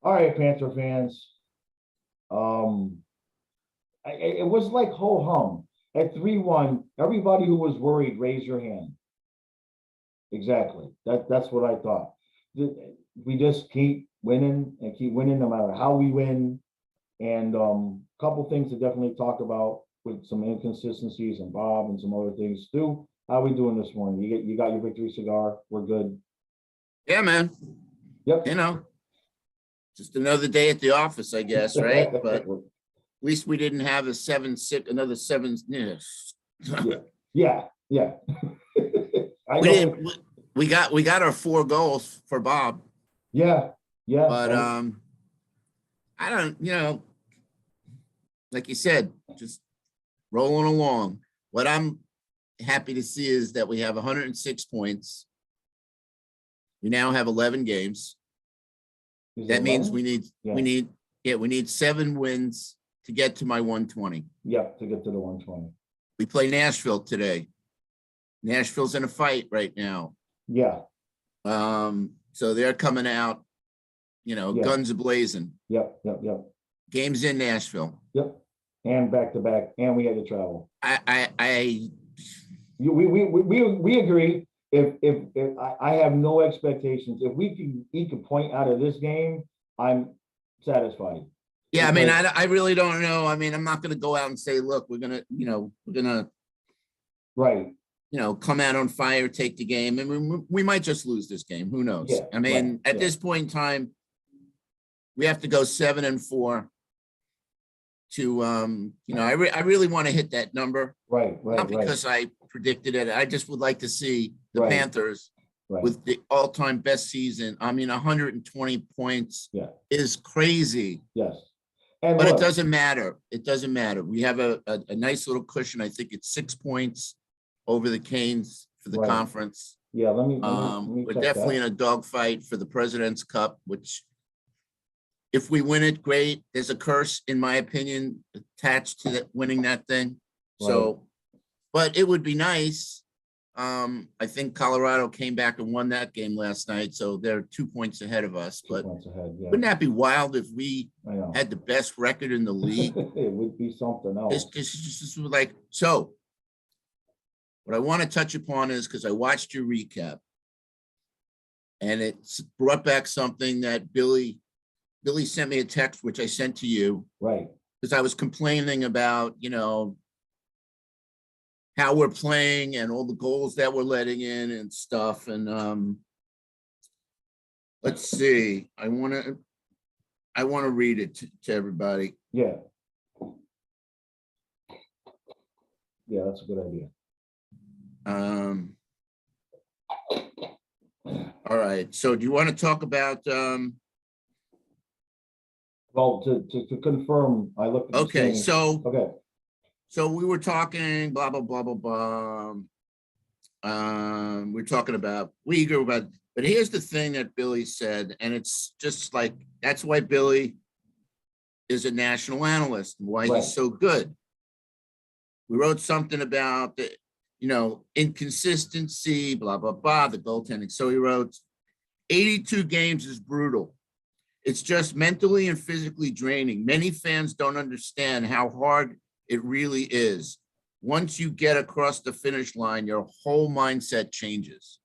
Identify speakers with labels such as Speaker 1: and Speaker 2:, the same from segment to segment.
Speaker 1: All right, Panther fans. Um, it was like ho hum at 3-1. Everybody who was worried, raise your hand. Exactly. That's what I thought. We just keep winning and keep winning no matter how we win. And a couple things to definitely talk about with some inconsistencies and Bob and some other things. Stu, how we doing this morning? You got your victory cigar. We're good.
Speaker 2: Yeah, man.
Speaker 1: Yep.
Speaker 2: Just another day at the office, I guess, right? But at least we didn't have another seven.
Speaker 1: Yeah. I
Speaker 2: We
Speaker 1: know.
Speaker 2: didn't. We got our 4 goals for Bob.
Speaker 1: Yeah.
Speaker 2: But I don't. Like you said, just rolling along. What I'm happy to see is that we have 106 points. We now have 11 games. That means we need 7 wins to get to my 120.
Speaker 1: Yep, to get to the 120.
Speaker 2: We play Nashville today. Nashville's in a fight right now.
Speaker 1: Yeah.
Speaker 2: So they're coming out, guns a-blazing.
Speaker 1: Yep.
Speaker 2: Games in Nashville.
Speaker 1: Yep. And back to back, and we had to travel. We agree. If I have no expectations, if we can eke a point out of this game, I'm satisfied.
Speaker 2: Yeah, because, I mean, I really don't know. I mean, I'm not going to go out and say, look, we're gonna
Speaker 1: right.
Speaker 2: Come out on fire, take the game, and we might just lose this game. Who knows?
Speaker 1: Yeah,
Speaker 2: I mean, at this point in time, we have to go 7-4 to I really want to hit that number.
Speaker 1: Right.
Speaker 2: Not because I predicted it. I just would like to see the Panthers with the all-time best season. I mean, 120 points is crazy.
Speaker 1: Yes.
Speaker 2: But look, it doesn't matter. It doesn't matter. We have a nice little cushion. I think it's 6 points over the Canes for the conference.
Speaker 1: Yeah, let me
Speaker 2: we're definitely in a dogfight for the President's Cup, which if we win it, great. There's a curse, in my opinion, attached to winning that thing. Right. So, but it would be nice. I think Colorado came back and won that game last night, so they're 2 points ahead of us. But wouldn't that be wild if we had the best record in the league?
Speaker 1: It would be something else.
Speaker 2: It's just like so. What I want to touch upon is because I watched your recap, and it's brought back something that Billy sent me a text, which I sent to you.
Speaker 1: Right.
Speaker 2: Because I was complaining about, how we're playing and all the goals that we're letting in and stuff. And let's see. I want to read it to everybody.
Speaker 1: Yeah. Yeah, that's a good idea.
Speaker 2: All right. So do you want to talk about
Speaker 1: well, to confirm, I looked at
Speaker 2: okay,
Speaker 1: okay.
Speaker 2: So we were talking blah blah blah blah blah. We're talking about Uyghur, but here's the thing that Billy said, and it's just like that's why Billy is a national analyst and why he's so good. We wrote something about the inconsistency, blah blah blah, the goaltending. So he wrote 82 games is brutal. It's just mentally and physically draining. Many fans don't understand how hard it really is. Once you get across the finish line, your whole mindset changes.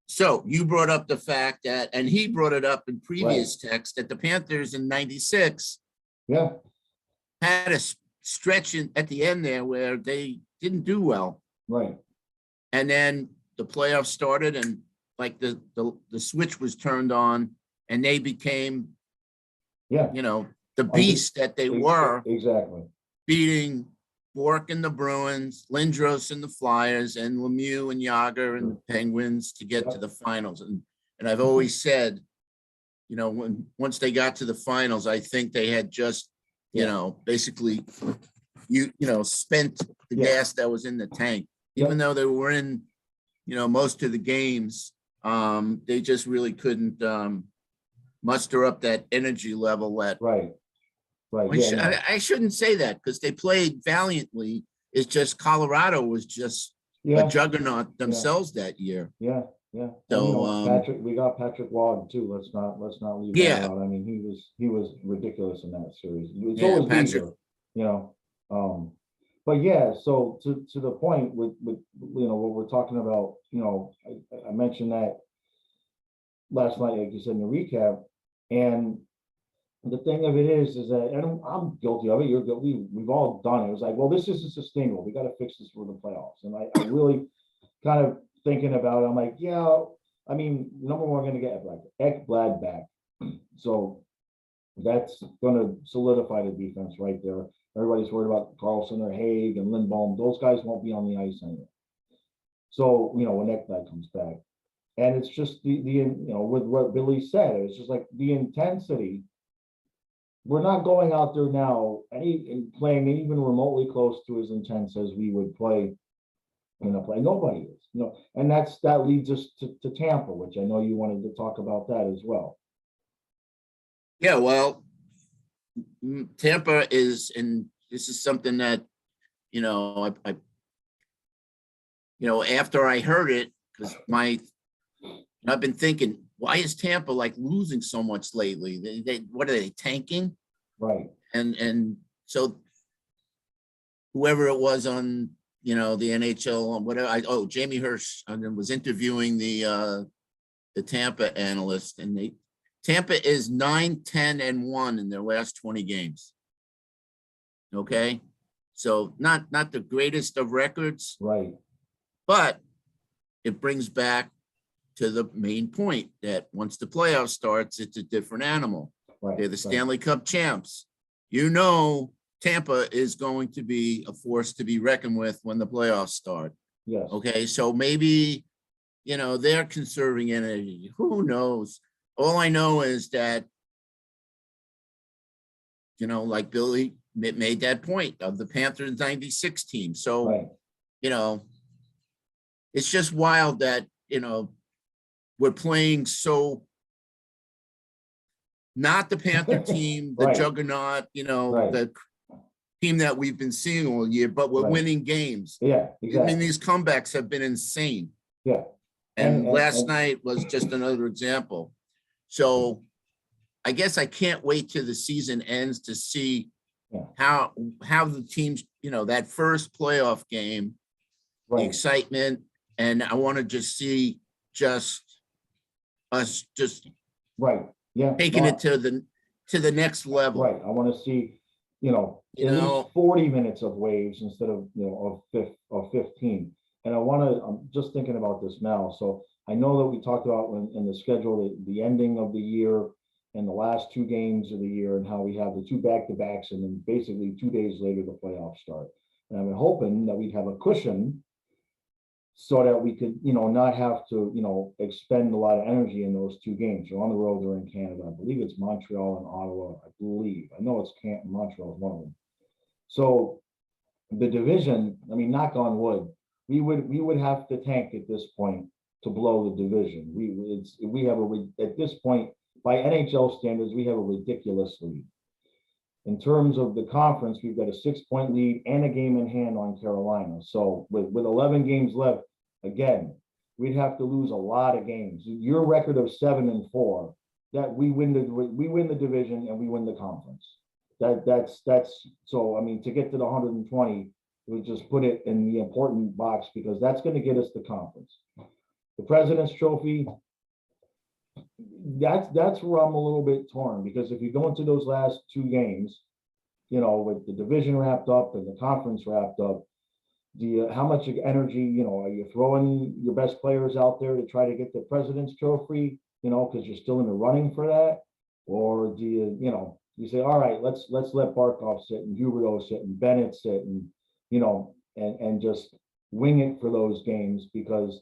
Speaker 2: So you brought up the fact that, and he brought it up in previous text, that the Panthers in '96 had a stretch at the end there where they didn't do well.
Speaker 1: Right.
Speaker 2: And then the playoffs started and like the switch was turned on and they became, the beast that they were.
Speaker 1: Exactly.
Speaker 2: Beating Bork and the Bruins, Lindros and the Flyers, and Lemieux and Yager and the Penguins to get to the finals. And I've always said, once they got to the finals, I think they had just, basically, spent the gas that was in the tank. Even though they were in, most of the games, they just really couldn't muster up that energy level that I shouldn't say that because they played valiantly. It's just Colorado was just a juggernaut themselves that year.
Speaker 1: Yeah. Yeah. And,
Speaker 2: So,
Speaker 1: We got Patrick Ward too. Let's not leave that
Speaker 2: yeah,
Speaker 1: out. I mean, he was ridiculous in that series. It's
Speaker 2: yeah,
Speaker 1: always
Speaker 2: Patrick.
Speaker 1: Beaver, you know. But yeah, so to the point with what we're talking about, I mentioned that last night, like you said in the recap, and the thing of it is that, and I'm guilty of it. You're guilty. We've all done it. It was like, well, this isn't sustainable. We got to fix this for the playoffs. And I really kind of thinking about it. I'm like, yeah. I mean, number one, we're going to get Ekblad back, so that's going to solidify the defense right there. Everybody's worried about Carlson or Haig and Lindholm. Those guys won't be on the ice anymore. So when Ekblad comes back, and it's just with what Billy said, it's just like the intensity. We're not going out there now and playing even remotely close to as intense as we would play in a play. Nobody is, and that leads us to Tampa, which I know you wanted to talk about that as well.
Speaker 2: Yeah, well, Tampa is, and this is something that, after I heard it, because I've been thinking, why is Tampa like losing so much lately? What are they tanking?
Speaker 1: Right.
Speaker 2: And so whoever it was on, the NHL, whatever, Jamie Hirsch was interviewing the Tampa analyst, and Tampa is 9-10-1 in their last 20 games. Okay. So not the greatest of records.
Speaker 1: Right.
Speaker 2: But it brings back to the main point that once the playoff starts, it's a different animal.
Speaker 1: Right.
Speaker 2: They're the Stanley Cup champs. Tampa is going to be a force to be reckoned with when the playoffs start.
Speaker 1: Yes.
Speaker 2: Okay. So maybe, they're conserving energy. Who knows? All I know is that, like Billy made that point of the Panthers 96 team. So,
Speaker 1: right.
Speaker 2: It's just wild that, we're playing so not the Panther team, the
Speaker 1: right.
Speaker 2: juggernaut,
Speaker 1: right.
Speaker 2: the team that we've been seeing all year, but we're winning games.
Speaker 1: Yeah, exactly.
Speaker 2: I mean, these comebacks have been insane.
Speaker 1: Yeah.
Speaker 2: And last night was just another example. So I guess I can't wait till the season ends to see how the teams, that first playoff game, the excitement, and I want to just see us taking it to the next level.
Speaker 1: Right. I want to see, at least 40 minutes of waves instead of, of 15. And I'm just thinking about this now. So I know that we talked about in the schedule, the ending of the year and the last two games of the year, and how we have the two back-to-backs, and then basically 2 days later, the playoffs start. And I'm hoping that we'd have a cushion so that we could, not have to, expend a lot of energy in those two games. You're on the road, they're in Canada. I believe it's Montreal and Ottawa. I know it's Montreal is one of them. So the division, I mean, knock on wood, we would have to tank at this point to blow the division. At this point, by NHL standards, we have a ridiculous lead. In terms of the conference, we've got a 6-point lead and a game in hand on Carolina. So with 11 games left, again, we'd have to lose a lot of games. Your record of 7-4, that we win the division and we win the conference. That's so. I mean, to get to the 120, we just put it in the important box, because that's going to get us the conference. The President's Trophy. That's where I'm a little bit torn, because if you go into those last two games, with the division wrapped up and the conference wrapped up, how much energy, are you throwing your best players out there to try to get the President's Trophy, because you're still in the running for that? Or do you say, all right, let's let Barkov sit and Huberdeau sit and Bennett sit and, and just wing it for those games, because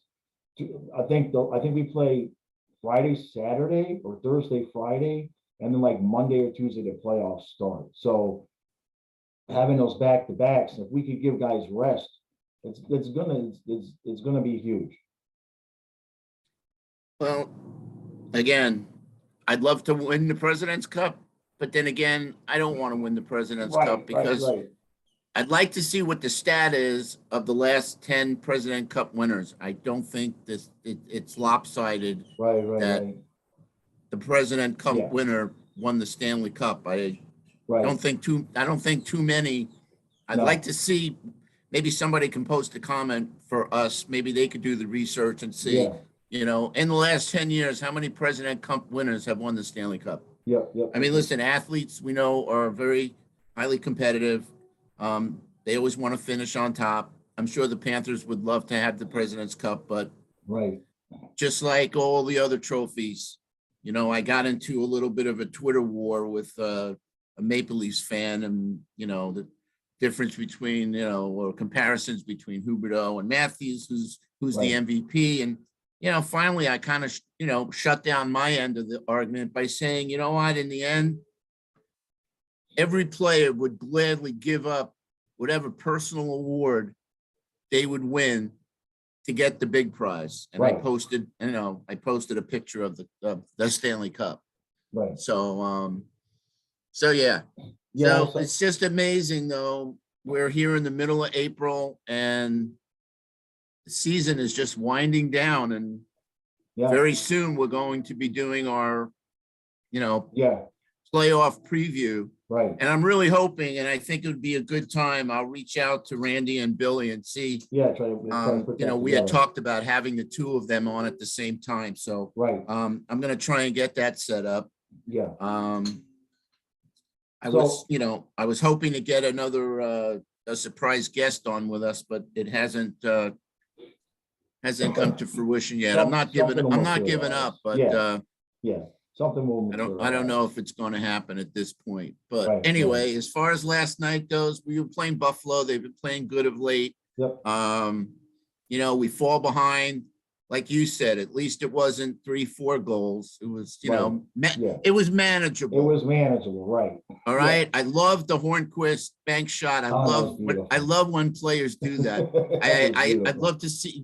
Speaker 1: I think we play Friday, Saturday, or Thursday, Friday, and then like Monday or Tuesday the playoffs start. So having those back-to-backs, if we could give guys rest, it's gonna be huge.
Speaker 2: Well, again, I'd love to win the President's Cup, but then again, I don't want to win the President's Cup because I'd like to see what the stat is of the last 10 President Cup winners. I don't think it's lopsided
Speaker 1: Right,
Speaker 2: that
Speaker 1: right.
Speaker 2: the President Cup
Speaker 1: Yeah.
Speaker 2: winner won the Stanley Cup. I
Speaker 1: Right.
Speaker 2: don't think too many. I'd
Speaker 1: No.
Speaker 2: like to see, maybe somebody can post a comment for us. Maybe they could do the research and see,
Speaker 1: Yeah.
Speaker 2: you know, in the last 10 years, how many President Cup winners have won the Stanley Cup?
Speaker 1: Yep, yep.
Speaker 2: I mean, listen, athletes we know are very highly competitive. They always want to finish on top. I'm sure the Panthers would love to have the President's Cup, but
Speaker 1: Right.
Speaker 2: just like all the other trophies, you know, I got into a little bit of a Twitter war with a Maple Leafs fan, and you know the difference between, you know, or comparisons between Huberdeau and Matthews, who's the
Speaker 1: Right.
Speaker 2: MVP, and you know, finally I kind of shut down my end of the argument by saying, you know what, in the end, every player would gladly give up whatever personal award they would win to get the big prize. And I
Speaker 1: Right.
Speaker 2: posted, I posted a picture of the Stanley Cup.
Speaker 1: Right.
Speaker 2: So yeah.
Speaker 1: Yeah.
Speaker 2: So it's just amazing though. We're here in the middle of April and the season is just winding down, and
Speaker 1: Yeah.
Speaker 2: very soon we're going to be doing our,
Speaker 1: Yeah.
Speaker 2: playoff preview.
Speaker 1: Right.
Speaker 2: And I'm really hoping, and I think it would be a good time, I'll reach out to Randy and Billy and see,
Speaker 1: Yeah. Try to put that
Speaker 2: we had
Speaker 1: together.
Speaker 2: talked about having the two of them on at the same time. So
Speaker 1: Right.
Speaker 2: I'm going to try and get that set up.
Speaker 1: Yeah.
Speaker 2: I was hoping to get another a surprise guest on with us, but it hasn't come to fruition yet. I'm not giving up, but
Speaker 1: Yeah. Something will.
Speaker 2: I don't know if it's going to happen at this point. But
Speaker 1: Right,
Speaker 2: anyway, as far as last night goes, we were playing Buffalo. They've been playing good of late.
Speaker 1: Yep.
Speaker 2: We fall behind. Like you said, at least it wasn't 3-4 goals. It was, it was manageable.
Speaker 1: It was manageable, right?
Speaker 2: All right. Yeah. I love the Hornquist bank shot. I love when players do that. I'd love to see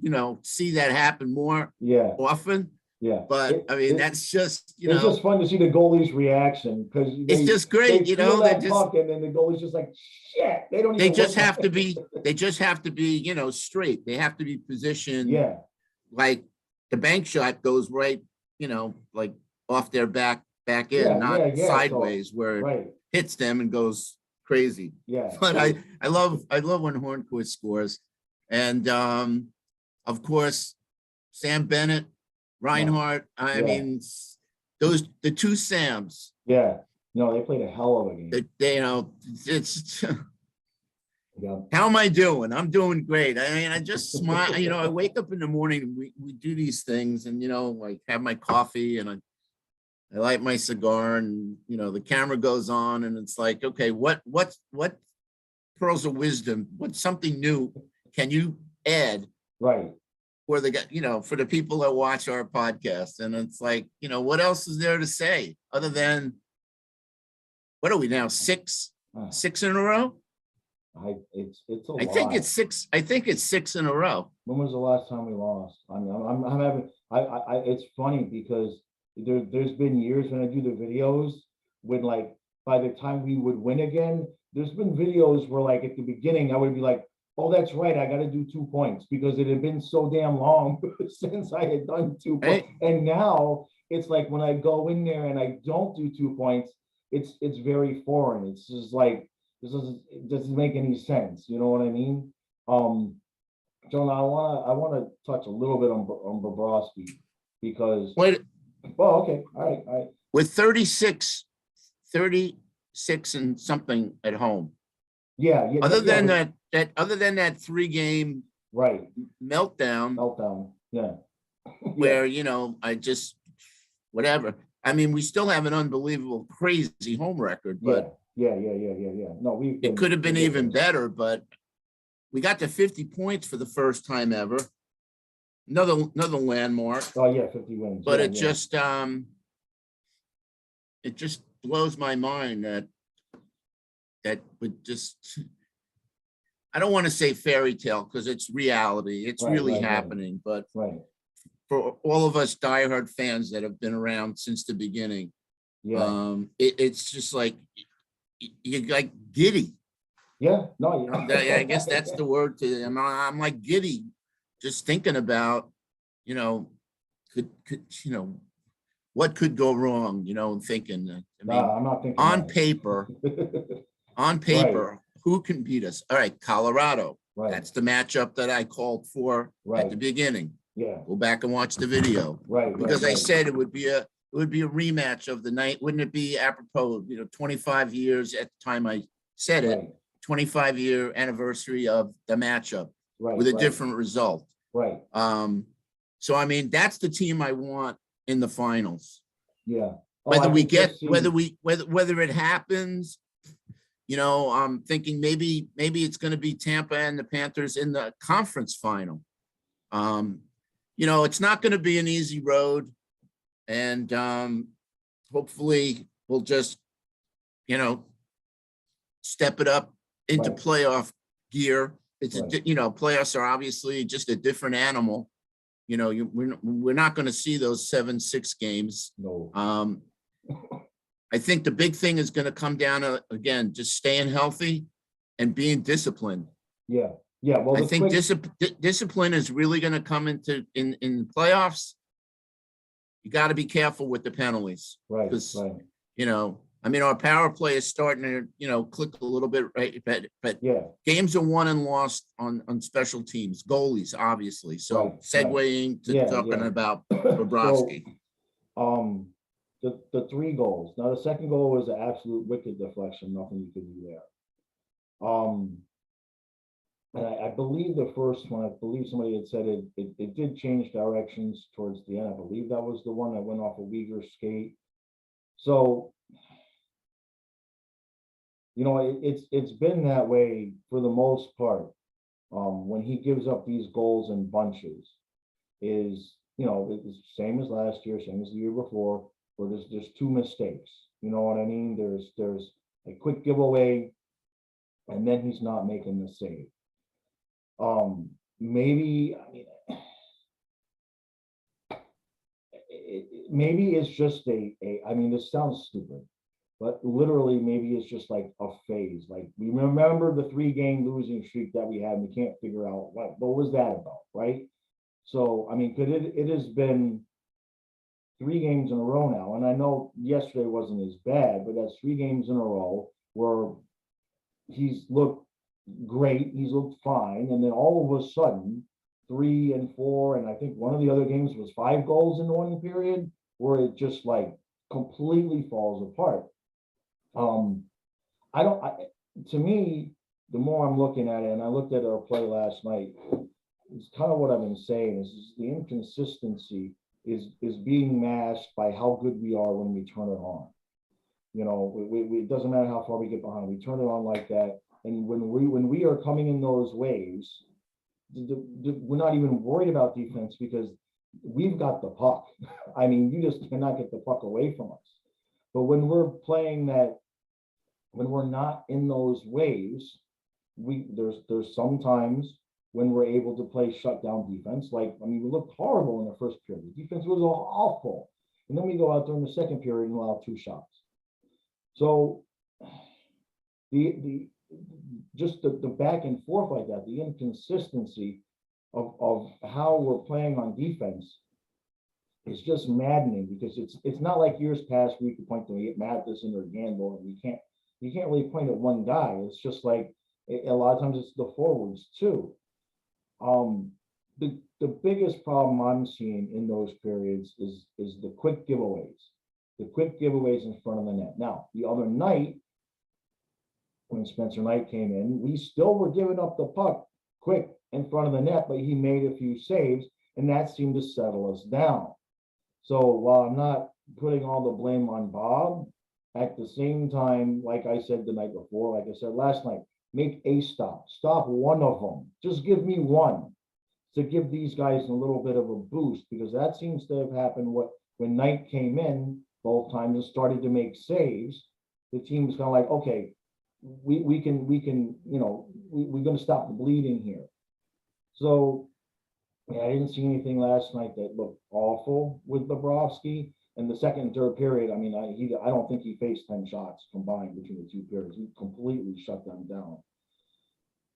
Speaker 2: that happen more often.
Speaker 1: Yeah.
Speaker 2: But that's just,
Speaker 1: it's just fun to see the goalie's reaction, because
Speaker 2: it's just great,
Speaker 1: they're just, and then the goalie's just like, shit. They just have to be,
Speaker 2: straight. They have to be positioned.
Speaker 1: Yeah.
Speaker 2: Like the bank shot goes right, like off their back in, not sideways, where it hits them and goes crazy.
Speaker 1: Yeah.
Speaker 2: But I love when Hornquist scores. And of course, Sam Bennett, Reinhardt. I mean, the two Sams.
Speaker 1: Yeah. No, they played a hell of a game.
Speaker 2: It's
Speaker 1: yeah.
Speaker 2: How am I doing? I'm doing great. I mean, I just smile. I wake up in the morning and we do these things, and like have my coffee and I light my cigar, and the camera goes on, and it's like, okay, what pearls of wisdom, what's something new can you add?
Speaker 1: Right.
Speaker 2: For for the people that watch our podcast? And it's like, what else is there to say other than, what are we now, six in a row?
Speaker 1: It's a
Speaker 2: I think it's six. I think it's 6 in a row.
Speaker 1: When was the last time we lost? I mean, I'm having. It's funny because there's been years when I do the videos when, like, by the time we would win again, there's been videos where, like, at the beginning I would be like, oh, that's right, I got to do 2 points, because it had been so damn long since I had done 2 points. And now it's like when I go in there and I don't do 2 points, it's very foreign. It's just like, it doesn't make any sense. You know what I mean? John, I wanna touch a little bit on Bobrovsky, because
Speaker 2: okay,
Speaker 1: all right.
Speaker 2: With 36 and something at home.
Speaker 1: Yeah.
Speaker 2: Other than that 3-game
Speaker 1: meltdown. Yeah.
Speaker 2: Where I just whatever. I mean, we still have an unbelievable, crazy home record, but
Speaker 1: yeah. No,
Speaker 2: it could have been even better, but we got to 50 points for the first time ever. Another landmark.
Speaker 1: Oh yeah, 50 wins.
Speaker 2: But it just blows my mind that would just, I don't want to say fairy tale, because it's reality. It's really happening. But for all of us diehard fans that have been around since the beginning, it's just like, you're like giddy.
Speaker 1: Yeah, no,
Speaker 2: I guess that's the word to, I'm like giddy just thinking about, you know, what could go wrong, and thinking that, I mean,
Speaker 1: Nah, I'm not thinking
Speaker 2: on
Speaker 1: that.
Speaker 2: paper, on
Speaker 1: Right,
Speaker 2: paper, who can beat us? All right, Colorado.
Speaker 1: right,
Speaker 2: That's the matchup that I called for at the
Speaker 1: right,
Speaker 2: beginning.
Speaker 1: yeah,
Speaker 2: Go back and watch the video.
Speaker 1: right,
Speaker 2: Because I
Speaker 1: right,
Speaker 2: said it would be a rematch of the night. Wouldn't it be apropos, 25 years at the time I said it,
Speaker 1: right,
Speaker 2: 25-year anniversary of the matchup
Speaker 1: right,
Speaker 2: with a
Speaker 1: right,
Speaker 2: different result.
Speaker 1: right,
Speaker 2: So I mean, that's the team I want in the finals.
Speaker 1: yeah. Oh,
Speaker 2: Whether
Speaker 1: I
Speaker 2: we
Speaker 1: could
Speaker 2: get
Speaker 1: just see,
Speaker 2: whether it happens, I'm thinking maybe it's going to be Tampa and the Panthers in the conference final. It's not going to be an easy road, and hopefully we'll just, step it up into
Speaker 1: right,
Speaker 2: playoff gear.
Speaker 1: right,
Speaker 2: Playoffs are obviously just a different animal. We're not going to see those 7-6 games.
Speaker 1: no,
Speaker 2: I think the big thing is going to come down to, again, just staying healthy and being disciplined.
Speaker 1: yeah, yeah, well,
Speaker 2: I
Speaker 1: the
Speaker 2: think
Speaker 1: quick,
Speaker 2: discipline is really going to come in playoffs. You got to be careful with the penalties
Speaker 1: right,
Speaker 2: because,
Speaker 1: right,
Speaker 2: our power play is starting to, click a little bit, right? But
Speaker 1: yeah,
Speaker 2: games are won and lost on special teams, goalies, obviously.
Speaker 1: right,
Speaker 2: So
Speaker 1: right,
Speaker 2: segueing to
Speaker 1: yeah,
Speaker 2: talking
Speaker 1: yeah.
Speaker 2: about
Speaker 1: So,
Speaker 2: Bobrovsky.
Speaker 1: the three goals. Now, the second goal was an absolute wicked deflection, nothing you could do there. And I believe the first one, I believe somebody had said it did change directions towards the end. I believe that was the one that went off a Uyghur skate. So, it's been that way for the most part. When he gives up these goals in bunches, it's the same as last year, same as the year before, where there's two mistakes. You know what I mean? There's a quick giveaway, and then he's not making the save. Maybe, I mean, maybe it's just I mean, this sounds stupid, but literally maybe it's just like a phase. Like we remember the 3-game losing streak that we had, and we can't figure out what was that about, right? So I mean, could it has been 3 games in a row now, and I know yesterday wasn't as bad, but that's 3 games in a row where he's looked great, he's looked fine, and then all of a sudden, 3 and 4, and I think one of the other games was 5 goals in one period, where it just like completely falls apart. I don't. To me, the more I'm looking at it, and I looked at our play last night, it's kind of what I've been saying is the inconsistency is being masked by how good we are when we turn it on. It doesn't matter how far we get behind, we turn it on like that. And when we are coming in those waves, we're not even worried about defense because we've got the puck. I mean, you just cannot get the puck away from us. But when we're playing that, when we're not in those waves, there's sometimes when we're able to play shutdown defense. Like, I mean, we looked horrible in the first period. The defense was awful. And then we go out there in the second period and allow 2 shots. So the just the back and forth like that, the inconsistency of how we're playing on defense is just maddening because it's not like years past where you could point to Matheson or Gamble, and you can't really point at one guy. It's just like a lot of times it's the forwards too. The biggest problem I'm seeing in those periods is the quick giveaways. The quick giveaways in front of the net. Now, the other night, when Spencer Knight came in, we still were giving up the puck quick in front of the net, but he made a few saves, and that seemed to settle us down. So while I'm not putting all the blame on Bob, at the same time, like I said the night before, like I said last night, make a stop. Stop one of them. Just give me one to give these guys a little bit of a boost, because that seems to have happened when Knight came in both times and started to make saves. The team was kind of like, okay, we can we're going to stop the bleeding here. So yeah, I didn't see anything last night that looked awful with Bobrovsky. In the second and third period, I mean, I don't think he faced 10 shots combined between the 2 periods. He completely shut them down.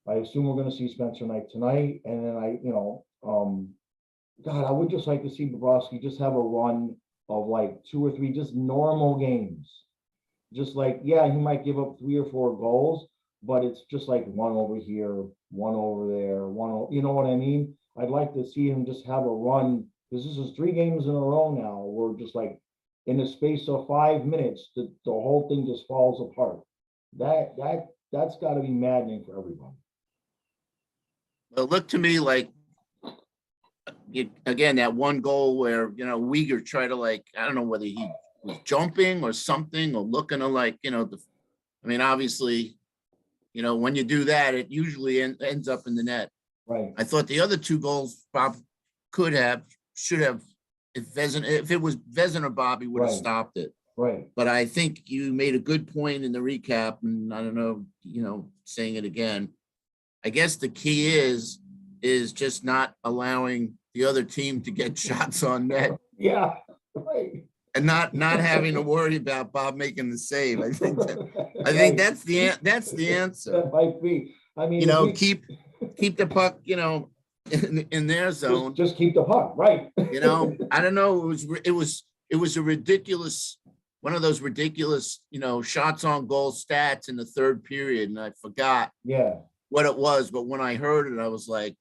Speaker 1: I assume we're gonna see Spencer Knight tonight, and then God, I would just like to see Bobrovsky just have a run of like 2 or 3 just normal games. Just like, yeah, he might give up 3 or 4 goals, but it's just like one over here, one over there, you know what I mean? I'd like to see him just have a run, because this is 3 games in a row now. We're just like, in the space of 5 minutes, the whole thing just falls apart. That's got to be maddening for everyone.
Speaker 2: It looked to me like, again, that one goal where, Uyghur tried to, like, I don't know whether he was jumping or something, or looking to, like, obviously, when you do that, it usually ends up in the net.
Speaker 1: Right.
Speaker 2: I thought the other 2 goals Bob should have, if it was Vezina or Bobby would have
Speaker 1: Right.
Speaker 2: stopped it.
Speaker 1: Right.
Speaker 2: But I think you made a good point in the recap, and I don't know, saying it again. I guess the key is just not allowing the other team to get shots on net.
Speaker 1: Yeah. Right.
Speaker 2: And not having to worry about Bob making the save. I think
Speaker 1: Right.
Speaker 2: that's the answer.
Speaker 1: That might be. I mean,
Speaker 2: Keep the puck, in their zone.
Speaker 1: Just keep the puck, right?
Speaker 2: I don't know. It was a ridiculous, one of those ridiculous, shots on goal stats in the third period, and I forgot what it was. But when I heard it, I was like,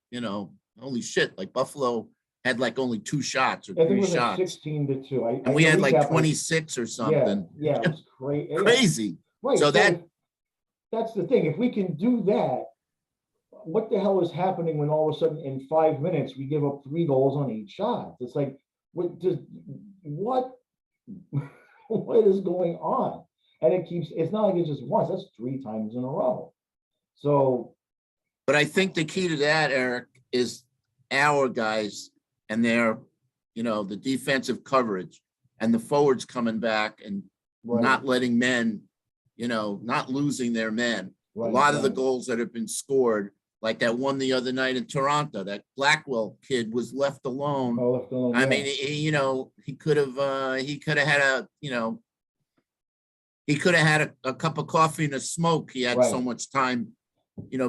Speaker 2: holy shit! Like Buffalo had like only 2 shots or 3 shots,
Speaker 1: like 16-2,
Speaker 2: and we had like 26 or something.
Speaker 1: Yeah, it was crazy.
Speaker 2: Crazy.
Speaker 1: Right.
Speaker 2: So
Speaker 1: that's the thing. If we can do that, what the hell is happening when all of a sudden in 5 minutes we give up 3 goals on each shot? It's like, what what is going on? And it's not like it's just once, that's 3 times in a row. So,
Speaker 2: but I think the key to that, Eric, is our guys and their, the defensive coverage and the forwards coming back and not letting men, not losing their men. A lot of the goals that have been scored, like that one the other night in Toronto, that Blackwell kid was left alone. I mean, he could have had a cup of coffee and a smoke. He had so much time,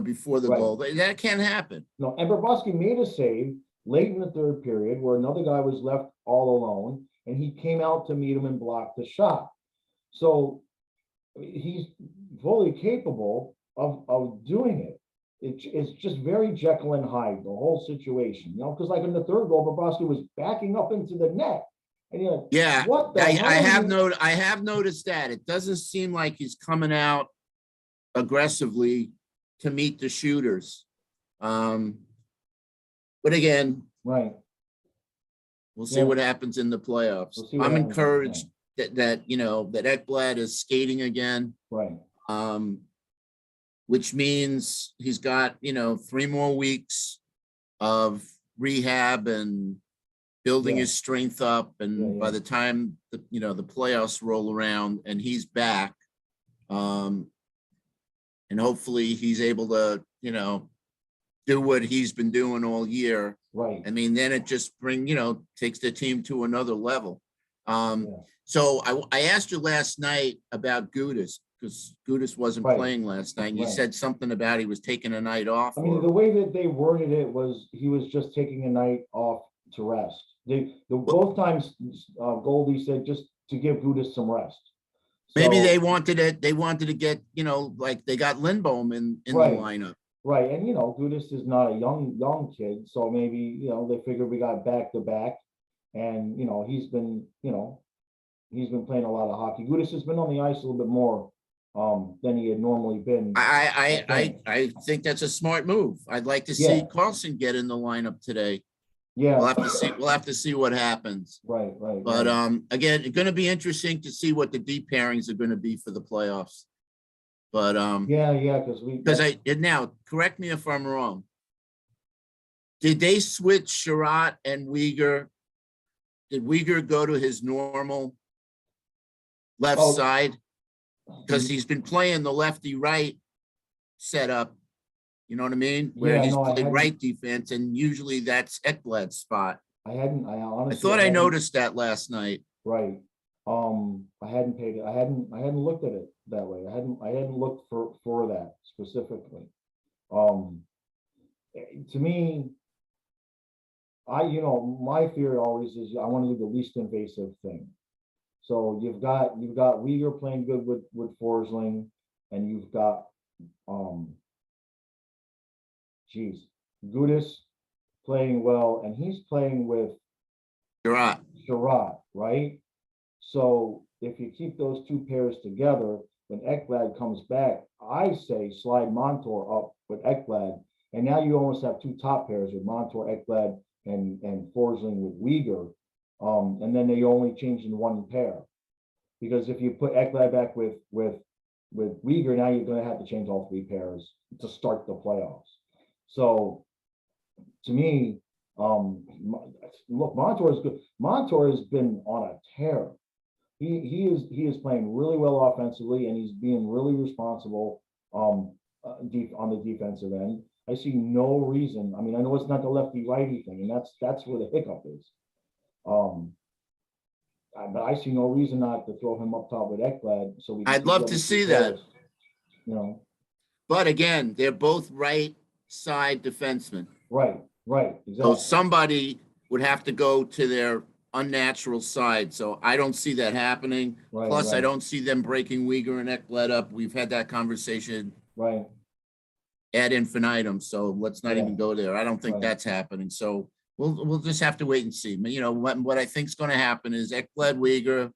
Speaker 2: before the goal. That can't happen.
Speaker 1: No, and Bobrovsky made a save late in the third period where another guy was left all alone, and he came out to meet him and blocked the shot. So he's fully capable of doing it. It's just very Jekyll and Hyde, the whole situation, because like in the third goal, Bobrovsky was backing up into the net. And what the hell?
Speaker 2: I have noticed that. It doesn't seem like he's coming out aggressively to meet the shooters. But again,
Speaker 1: we'll
Speaker 2: see what happens in the playoffs. I'm encouraged that Ekblad is skating again.
Speaker 1: Right.
Speaker 2: Which means he's got, 3 more weeks of rehab and building his strength up. And by the time the playoffs roll around and he's back, and hopefully he's able to, do what he's been doing all year.
Speaker 1: Right.
Speaker 2: I mean, then it just takes the team to another level. So I asked you last night about Gudas, because Gudas wasn't playing last night. And you said something about he was taking a night off.
Speaker 1: I mean, the way that they worded it was he was just taking a night off to rest. Both times Goldie said just to give Gudas some rest.
Speaker 2: Maybe they wanted to get, like they got Lindholm in the lineup.
Speaker 1: Right. And, Gudas is not a young kid. So maybe, they figured we got back to back, and, he's been playing a lot of hockey. Gudas has been on the ice a little bit more than he had normally been.
Speaker 2: I think that's a smart move. I'd like to see Carlson get in the lineup today.
Speaker 1: Yeah.
Speaker 2: We'll have to see what happens.
Speaker 1: Right.
Speaker 2: But again, it's going to be interesting to see what the deep pairings are going to be for the playoffs. But because now correct me if I'm wrong. Did they switch Sherratt and Uyghur? Did Uyghur go to his normal left side? Because he's been playing the lefty right setup. You know what I mean? Where he's played right defense, and usually that's Ekblad's spot.
Speaker 1: I honestly
Speaker 2: thought I noticed that last night.
Speaker 1: Right. I hadn't looked at it that way. I hadn't looked for that specifically. To me, my theory always is I want to do the least invasive thing. So you've got Uyghur playing good with Forsling, and you've got geez, Gudis playing well, and he's playing with
Speaker 2: You're right.
Speaker 1: Sherrod, right? So if you keep those two pairs together, when Ekblad comes back, I say slide Montour up with Ekblad, and now you almost have two top pairs with Montour, Ekblad, and Forsling with Uyghur. And then they only change in one pair. Because if you put Ekblad back with Uyghur, now you're going to have to change all three pairs to start the playoffs. So to me, look, Montour is good. Montour has been on a tear. He is playing really well offensively, and he's being really responsible on the defensive end. I see no reason. I mean, I know it's not the lefty righty thing, and that's where the hiccup is. But I see no reason not to throw him up top with Ekblad. So
Speaker 2: I'd love to see that.
Speaker 1: You know.
Speaker 2: But again, they're both right side defensemen.
Speaker 1: Right, exactly.
Speaker 2: So somebody would have to go to their unnatural side. So I don't see that happening.
Speaker 1: Right,
Speaker 2: Plus, I
Speaker 1: right.
Speaker 2: don't see them breaking Uyghur and Ekblad up. We've had that conversation
Speaker 1: Right.
Speaker 2: ad infinitum. So let's not
Speaker 1: Yeah.
Speaker 2: even go there. I don't think
Speaker 1: Right.
Speaker 2: that's happening. So we'll just have to wait and see. You know, what I think is going to happen is Ekblad, Uyghur,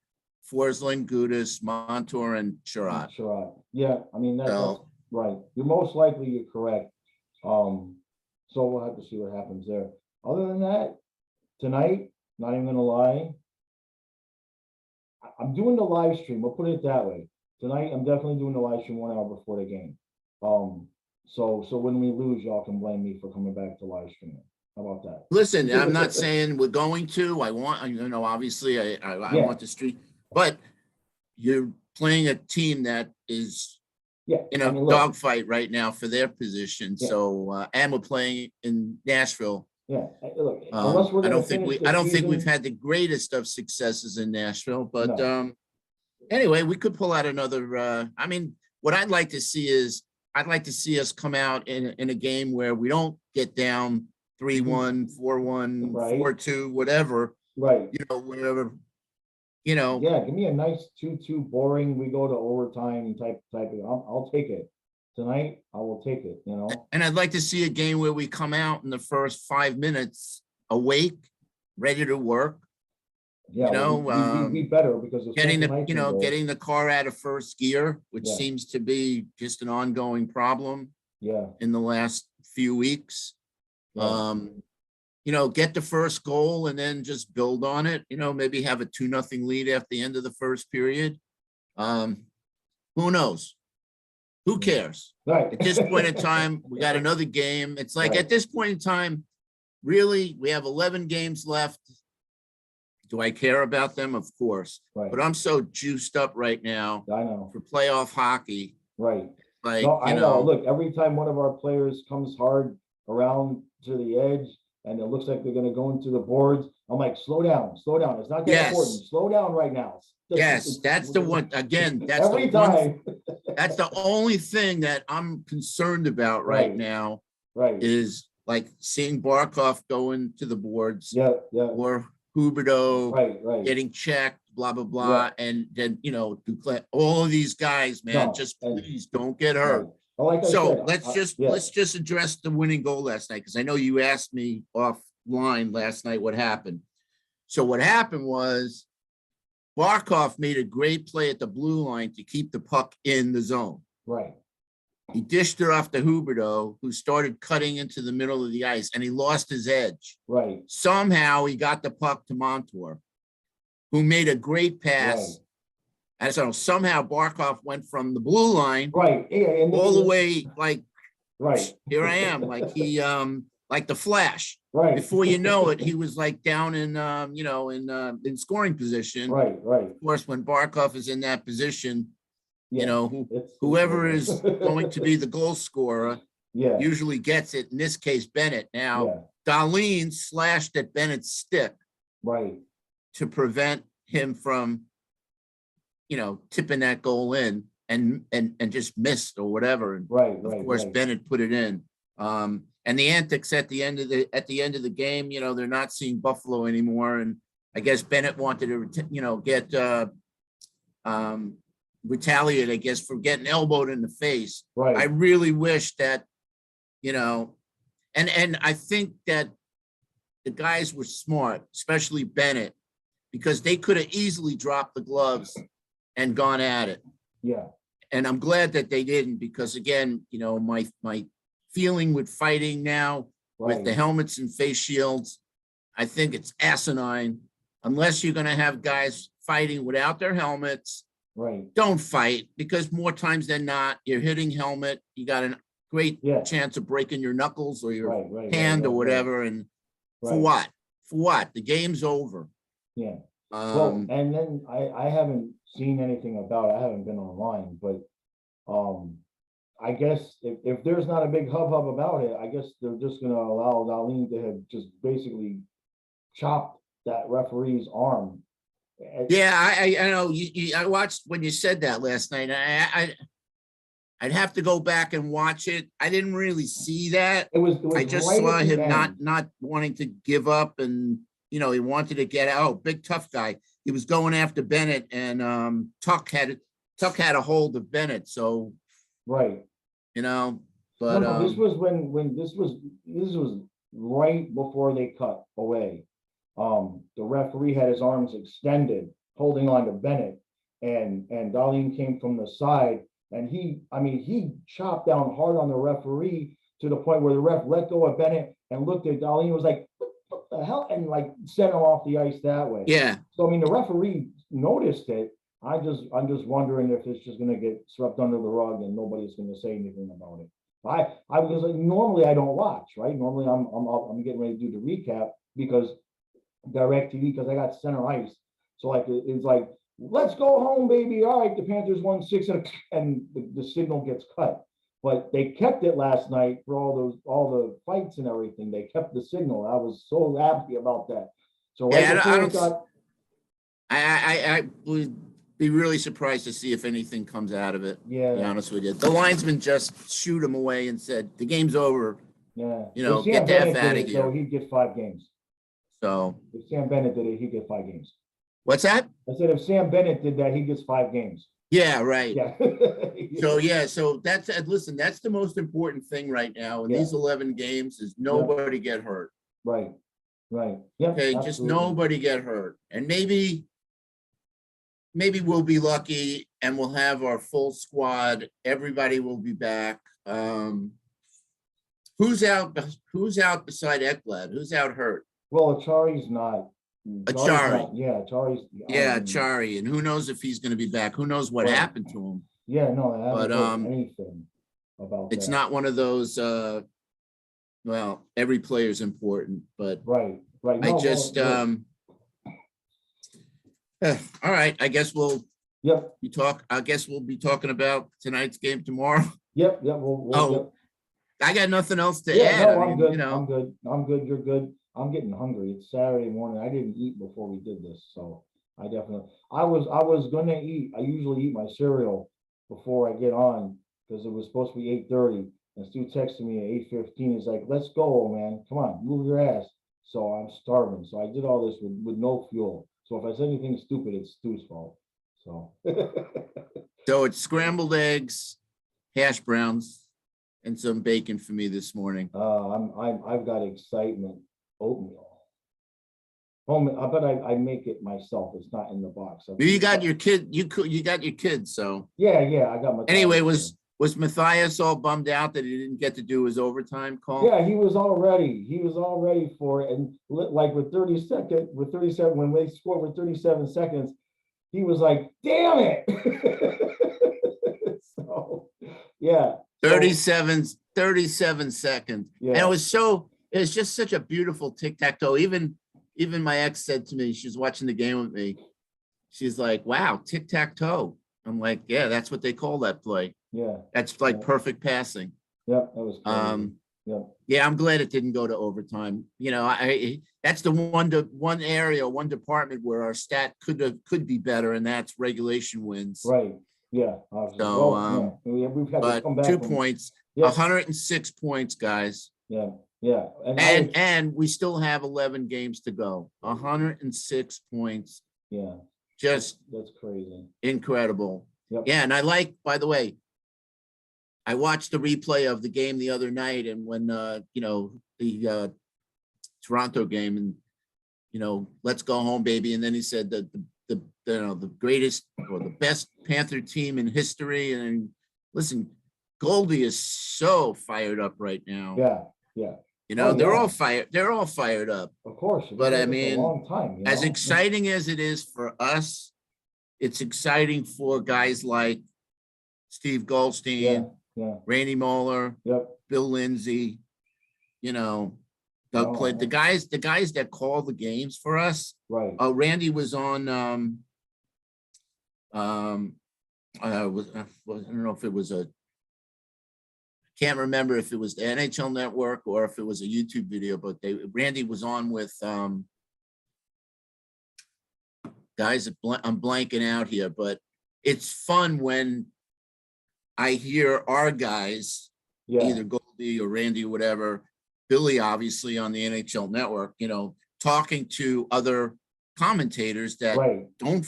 Speaker 2: Forsling, Gudis, Montour, and Sherrod.
Speaker 1: Sherrod. Yeah, I mean that's
Speaker 2: So
Speaker 1: right. You're correct. So we'll have to see what happens there. Other than that, tonight, not even gonna lie, I'm doing the live stream. We'll put it that way. Tonight, I'm definitely doing the live stream 1 hour before the game. So when we lose, y'all can blame me for coming back to live streaming. How about that?
Speaker 2: listen, I'm not saying we're going to. I want, obviously, I
Speaker 1: Yeah.
Speaker 2: want the street, but you're playing a team that is
Speaker 1: Yeah,
Speaker 2: in
Speaker 1: I
Speaker 2: a
Speaker 1: mean, look,
Speaker 2: dogfight right now for their position.
Speaker 1: Yeah.
Speaker 2: So, and we're playing in Nashville.
Speaker 1: yeah, look, unless we're
Speaker 2: I
Speaker 1: gonna
Speaker 2: don't think
Speaker 1: finish
Speaker 2: I don't think we've
Speaker 1: season-
Speaker 2: had the greatest of successes in Nashville, but
Speaker 1: No.
Speaker 2: anyway, we could pull out another. I mean, what I'd like to see is I'd like to see us come out in a game where we don't get down 3-1, 4-1,
Speaker 1: Right.
Speaker 2: 4-2, whatever.
Speaker 1: Right.
Speaker 2: Whatever.
Speaker 1: Yeah, give me a nice 2-2 boring, we go to overtime type of, I'll take it. Tonight, I will take it,
Speaker 2: And I'd like to see a game where we come out in the first 5 minutes awake, ready to work,
Speaker 1: Yeah, we'd be better because of
Speaker 2: getting
Speaker 1: second night goal.
Speaker 2: getting the car out of first gear, which
Speaker 1: Yeah.
Speaker 2: seems to be just an ongoing problem
Speaker 1: Yeah,
Speaker 2: in the last few weeks.
Speaker 1: yeah,
Speaker 2: Get the first goal and then just build on it, maybe have a 2-0 lead at the end of the first period. Who knows? Who cares?
Speaker 1: right.
Speaker 2: At this point in time, we got another game. It's like
Speaker 1: Right.
Speaker 2: at this point in time, really, we have 11 games left. Do I care about them? Of course.
Speaker 1: Right.
Speaker 2: But I'm so juiced up right now
Speaker 1: I know,
Speaker 2: for playoff hockey.
Speaker 1: right.
Speaker 2: Like,
Speaker 1: No, I know, look, every time one of our players comes hard around to the edge and it looks like they're gonna go into the boards, I'm like, slow down, it's not that
Speaker 2: Yes.
Speaker 1: important, slow down right now.
Speaker 2: Yes, that's the one. Again, that's
Speaker 1: Every
Speaker 2: the one.
Speaker 1: time,
Speaker 2: That's the only thing that I'm concerned about right
Speaker 1: Right.
Speaker 2: now
Speaker 1: right,
Speaker 2: is like seeing Barkov go into the boards
Speaker 1: yeah,
Speaker 2: or Huberto
Speaker 1: right.
Speaker 2: getting checked, blah, blah, blah. And then, Duclair, all of these guys, man,
Speaker 1: No,
Speaker 2: just
Speaker 1: and-
Speaker 2: please don't get hurt.
Speaker 1: Right. Well, like I
Speaker 2: So
Speaker 1: said,
Speaker 2: let's just address the winning goal last night, because I know you asked me offline last night what happened. So what happened was Barkov made a great play at the blue line to keep the puck in the zone.
Speaker 1: Right,
Speaker 2: He dished her off to Huberto, who started cutting into the middle of the ice, and he lost his edge.
Speaker 1: right,
Speaker 2: Somehow he got the puck to Montour, who made a great pass.
Speaker 1: Right.
Speaker 2: And so somehow Barkov went from the blue line
Speaker 1: right, yeah, and
Speaker 2: all the way, like,
Speaker 1: right,
Speaker 2: here I am, like he, like the Flash.
Speaker 1: right.
Speaker 2: Before you know it, he was like down in, in scoring position.
Speaker 1: Right,
Speaker 2: Of course, when Barkov is in that position,
Speaker 1: yeah,
Speaker 2: whoever is going to be the goal scorer
Speaker 1: Yeah,
Speaker 2: usually gets it. In this case, Bennett. Now,
Speaker 1: yeah,
Speaker 2: Darlene slashed at Bennett's stick
Speaker 1: right,
Speaker 2: to prevent him from, tipping that goal in. and just missed or whatever. And
Speaker 1: Right,
Speaker 2: of
Speaker 1: right,
Speaker 2: course,
Speaker 1: right.
Speaker 2: Bennett put it in. And the antics at the end of the game, they're not seeing Buffalo anymore. And I guess Bennett wanted to, get retaliate, I guess, for getting elbowed in the face.
Speaker 1: Right.
Speaker 2: I really wish that, and I think that the guys were smart, especially Bennett, because they could have easily dropped the gloves and gone at it.
Speaker 1: Yeah.
Speaker 2: And I'm glad that they didn't, because again, my feeling with fighting now with the helmets and face shields, I think it's asinine. Unless you're going to have guys fighting without their helmets,
Speaker 1: right.
Speaker 2: Don't fight, because more times than not, you're hitting helmet. You got a great chance of breaking your knuckles or your hand or whatever. And for what? For what? The game's over.
Speaker 1: Yeah. Well, and then I haven't seen anything about it. I haven't been online, but I guess if there's not a big hubbub about it, I guess they're just going to allow Darlene to have just basically chopped that referee's arm.
Speaker 2: Yeah, I know. I watched when you said that last night. I'd have to go back and watch it. I didn't really see that.
Speaker 1: It was
Speaker 2: I just
Speaker 1: right
Speaker 2: saw him
Speaker 1: end.
Speaker 2: not wanting to give up, and he wanted to get out. Oh, big tough guy. He was going after Bennett, and Tuck had a hold of Bennett. So
Speaker 1: right,
Speaker 2: but
Speaker 1: no, this was when this was right before they cut away. The referee had his arms extended, holding on to Bennett, and Darlene came from the side, and he chopped down hard on the referee to the point where the ref let go of Bennett and looked at Darlene, was like, what the hell, and like sent him off the ice that way.
Speaker 2: Yeah.
Speaker 1: So the referee noticed it. I'm just wondering if it's just gonna get swept under the rug and nobody's gonna say anything about it. I was like, normally I don't watch, right? Normally I'm getting ready to do the recap because DirecTV, because I got center ice. So it's like, let's go home, baby. All right, the Panthers won 6 and the signal gets cut. But they kept it last night for all the fights and everything. They kept the signal. I was so happy about that. So
Speaker 2: I would be really surprised to see if anything comes out of it.
Speaker 1: Yeah.
Speaker 2: To be honest with you, the linesman just shoot him away and said, "The game's over."
Speaker 1: Yeah.
Speaker 2: Get the F out of here.
Speaker 1: So he'd get 5 games.
Speaker 2: So
Speaker 1: if Sam Bennett did it, he'd get 5 games.
Speaker 2: What's that?
Speaker 1: I said if Sam Bennett did that, he gets 5 games.
Speaker 2: Yeah, right.
Speaker 1: Yeah.
Speaker 2: So that's listen, that's the most important thing right now in these 11 games is nobody get hurt.
Speaker 1: Right. Right. Yeah.
Speaker 2: Okay, absolutely. Just nobody get hurt. And maybe we'll be lucky and we'll have our full squad. Everybody will be back. Who's out beside Ekblad? Who's out hurt?
Speaker 1: Well, Achari's not.
Speaker 2: Achari.
Speaker 1: Achari's.
Speaker 2: Achari. And who knows if he's going to be back? Who knows what happened to him?
Speaker 1: Yeah, no, I haven't heard anything about
Speaker 2: it's not one of those, well, every player is important, but
Speaker 1: right.
Speaker 2: No, all right. I guess we'll be talking about tonight's game tomorrow.
Speaker 1: Yep.
Speaker 2: I got nothing else to add.
Speaker 1: No, I'm good. I'm good. You're good. I'm getting hungry. It's Saturday morning. I didn't eat before we did this, so I was gonna eat. I usually eat my cereal before I get on because it was supposed to be 8:30. And Stu texted me at 8:15. He's like, "Let's go, man. Come on, move your ass." So I'm starving. So I did all this with no fuel. So if I said anything stupid, it's Stu's fault. So.
Speaker 2: So it's scrambled eggs, hash browns, and some bacon for me this morning.
Speaker 1: I've got excitement. Oatmeal. I bet I make it myself. It's not in the box.
Speaker 2: You got your kid. You got your kids. So
Speaker 1: yeah, I got my.
Speaker 2: Anyway, was Matthias all bummed out that he didn't get to do his overtime call?
Speaker 1: Yeah, he was all ready. He was all ready for it. And like with 37, when they scored with 37 seconds, he was like, "Damn it!" So yeah,
Speaker 2: 37 seconds.
Speaker 1: Yeah.
Speaker 2: And it was just such a beautiful tic-tac-toe. Even my ex said to me, she was watching the game with me. She's like, "Wow, tic-tac-toe." I'm like, "Yeah, that's what they call that play."
Speaker 1: Yeah.
Speaker 2: That's like perfect passing.
Speaker 1: Yep, that was crazy.
Speaker 2: Yeah, I'm glad it didn't go to overtime. That's the one department where our stat could be better, and that's regulation wins.
Speaker 1: Right. Yeah. Obviously.
Speaker 2: So,
Speaker 1: Well, yeah, we've had to
Speaker 2: but
Speaker 1: come back
Speaker 2: 2 points,
Speaker 1: yeah,
Speaker 2: 106 points, guys.
Speaker 1: yeah, yeah. And
Speaker 2: And we still have 11 games to go. 106 points.
Speaker 1: yeah,
Speaker 2: Just
Speaker 1: that's crazy.
Speaker 2: incredible.
Speaker 1: Yep.
Speaker 2: Yeah, and I like, by the way, I watched the replay of the game the other night, and when the Toronto game, and let's go home, baby. And then he said that the greatest or the best Panther team in history. And listen, Goldie is so fired up right now.
Speaker 1: Yeah, yeah.
Speaker 2: They're all fired. They're all fired up.
Speaker 1: Of course.
Speaker 2: But I
Speaker 1: It's a
Speaker 2: mean,
Speaker 1: long time,
Speaker 2: as exciting as it is for us, it's exciting for guys like Steve Goldstein, Randy Moeller, Bill Lindsay, Doug Clint, the guys that call the games for us.
Speaker 1: Right.
Speaker 2: Randy was on I don't know if it was can't remember if it was the NHL Network or if it was a YouTube video, but Randy was on with guys, I'm blanking out here, but it's fun when I hear our guys, either Goldie or Randy or whatever, Billy, obviously on the NHL Network, talking to other commentators that don't,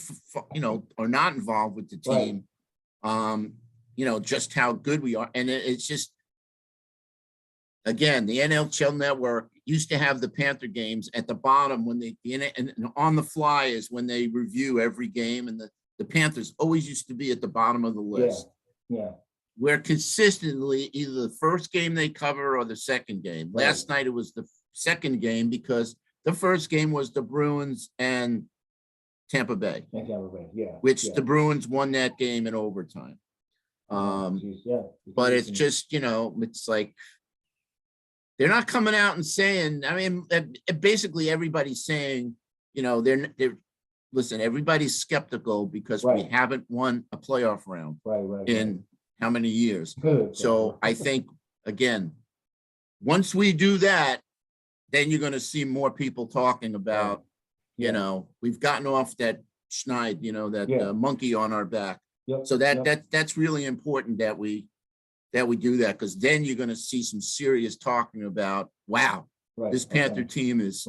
Speaker 2: are not involved with the team, just how good we are. And it's just, again, the NHL Network used to have the Panther games at the bottom when and on the fly is when they review every game, and the Panthers always used to be at the bottom of the list.
Speaker 1: Yeah.
Speaker 2: We're consistently either the first game they cover or the second game. Last night it was the second game because the first game was the Bruins and Tampa Bay. Which the Bruins won that game in overtime. But it's just, it's like they're not coming out and saying, I mean, basically everybody's saying, they're listen, everybody's skeptical because we haven't won a playoff round in how many years. So I think, again, once we do that, then you're going to see more people talking about, we've gotten off that schneid, that monkey on our back. So that's really important that we do that, because then you're going to see some serious talking about, wow, this Panther team is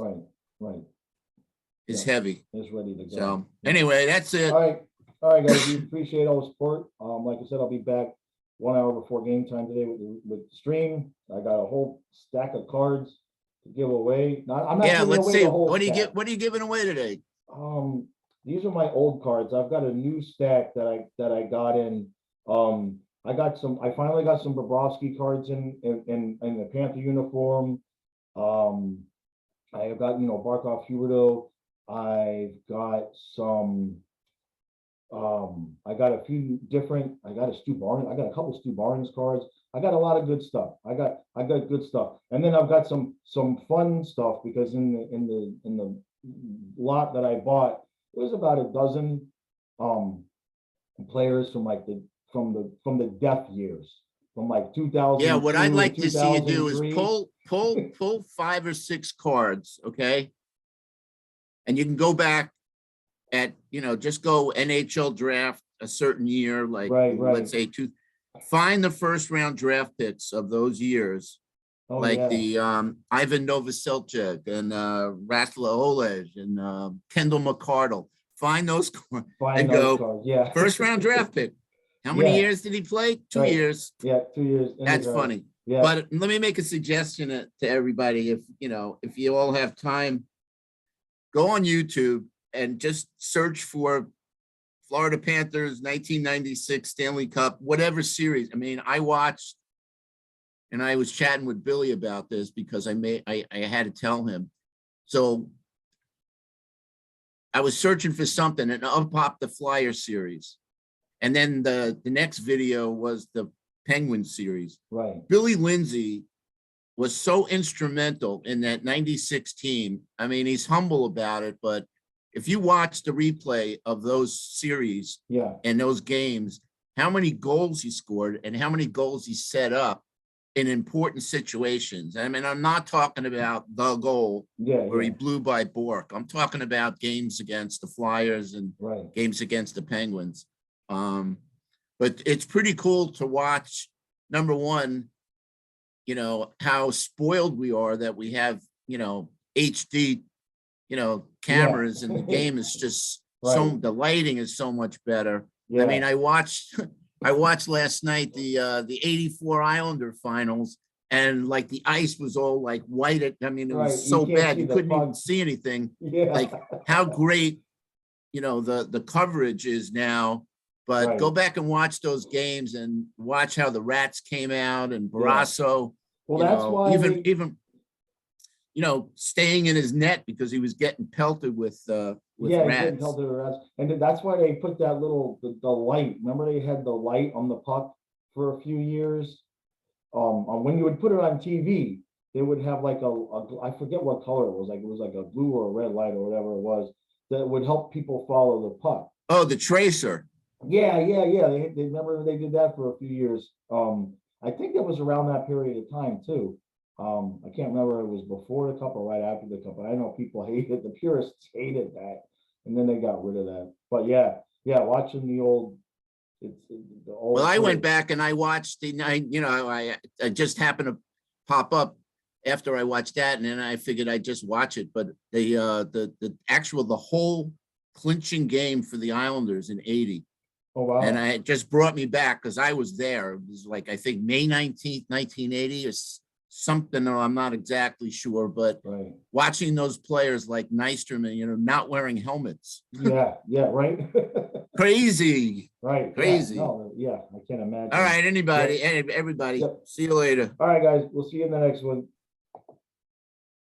Speaker 2: heavy.
Speaker 1: It's ready to go.
Speaker 2: So anyway, that's it.
Speaker 1: All right, guys. We appreciate all the support. Like I said, I'll be back 1 hour before game time today with the stream. I got a whole stack of cards to give away. I'm not giving
Speaker 2: let's
Speaker 1: away
Speaker 2: see.
Speaker 1: the whole
Speaker 2: What
Speaker 1: stack.
Speaker 2: are you giving away today?
Speaker 1: These are my old cards. I've got a new stack that I got in. I finally got some Bobrovsky cards in the Panther uniform. I have got, Barkov, Huberdeau. I've got some, I got a few different, I got a couple Stu Barnes cards. I got a lot of good stuff. I got good stuff. And then I've got some fun stuff, because in the lot that I bought, it was about a dozen players from from the death years, from like 2000.
Speaker 2: Yeah, what I'd like to see you do is pull 5 or 6 cards, okay? And you can go back at, just go NHL draft a certain year, like let's say find the first round draft picks of those years, the Ivan Novoselic and Rattler Olej and Kendall McCardle. Find those and go first round draft pick. How many years did he play? 2 years.
Speaker 1: Yeah, 2 years.
Speaker 2: That's funny. Yeah. But let me make a suggestion to everybody. If you all have time, go on YouTube and just search for Florida Panthers 1996 Stanley Cup, whatever series. I mean, I watched, and I was chatting with Billy about this because I had to tell him. So I was searching for something, and up popped the Flyer series. And then the next video was the Penguin series. Billy Lindsay was so instrumental in that 96 team. I mean, he's humble about it, but if you watch the replay of those series and those games, how many goals he scored and how many goals he set up in important situations. I mean, I'm not talking about the goal where he blew by Bork. I'm talking about games against the Flyers and games against the Penguins. But it's pretty cool to watch, number one, you know, how spoiled we are that we have, you know, HD, you know, cameras, and the game is just so,
Speaker 1: Right.
Speaker 2: the lighting is so much better. I
Speaker 1: Yeah.
Speaker 2: mean, I watched I watched last night the '84 Islander finals, and like the ice was all like white. I mean, it
Speaker 1: Right.
Speaker 2: was
Speaker 1: You
Speaker 2: so
Speaker 1: can't
Speaker 2: bad
Speaker 1: see
Speaker 2: you
Speaker 1: the
Speaker 2: couldn't even
Speaker 1: puck.
Speaker 2: see anything.
Speaker 1: Yeah.
Speaker 2: Like how great, you know, the coverage is now. But go
Speaker 1: Right.
Speaker 2: back and watch those games and watch how the Rats came out and
Speaker 1: Yeah.
Speaker 2: Barrasso,
Speaker 1: Well,
Speaker 2: you
Speaker 1: that's
Speaker 2: know,
Speaker 1: why they,
Speaker 2: even you know, staying in his net because he was getting pelted with
Speaker 1: yeah, he's getting
Speaker 2: rats.
Speaker 1: pelted with rats. And that's why they put that little, the light. Remember they had the light on the puck for a few years? When you would put it on TV, they would have like I forget what color it was, like it was like a blue or a red light or whatever it was, that would help people follow the puck.
Speaker 2: Oh, the tracer.
Speaker 1: Yeah, yeah, yeah. They remember they did that for a few years. I think it was around that period of time too. I can't remember if it was before the cup or right after the cup, but I know people hated, the purists hated that, and then they got rid of that. But yeah, yeah, watching the old, the
Speaker 2: Well,
Speaker 1: old
Speaker 2: I went
Speaker 1: footage.
Speaker 2: back and I watched the night, you know, I just happened to pop up after I watched that, and then I figured I'd just watch it. But the actual, the whole clinching game for the Islanders in '80.
Speaker 1: Oh
Speaker 2: And
Speaker 1: wow,
Speaker 2: it just brought me back because I was there. It was like, I think May 19th, 1980 or something, or I'm not exactly sure, but
Speaker 1: right?
Speaker 2: watching those players like Nystrom, you know, not wearing helmets.
Speaker 1: Yeah, yeah, right,
Speaker 2: Crazy,
Speaker 1: right. Yeah,
Speaker 2: crazy.
Speaker 1: no, yeah, I can't
Speaker 2: All
Speaker 1: imagine.
Speaker 2: right,
Speaker 1: Yep,
Speaker 2: everybody,
Speaker 1: yep.
Speaker 2: see you later.
Speaker 1: All right, guys, we'll see you in the next one.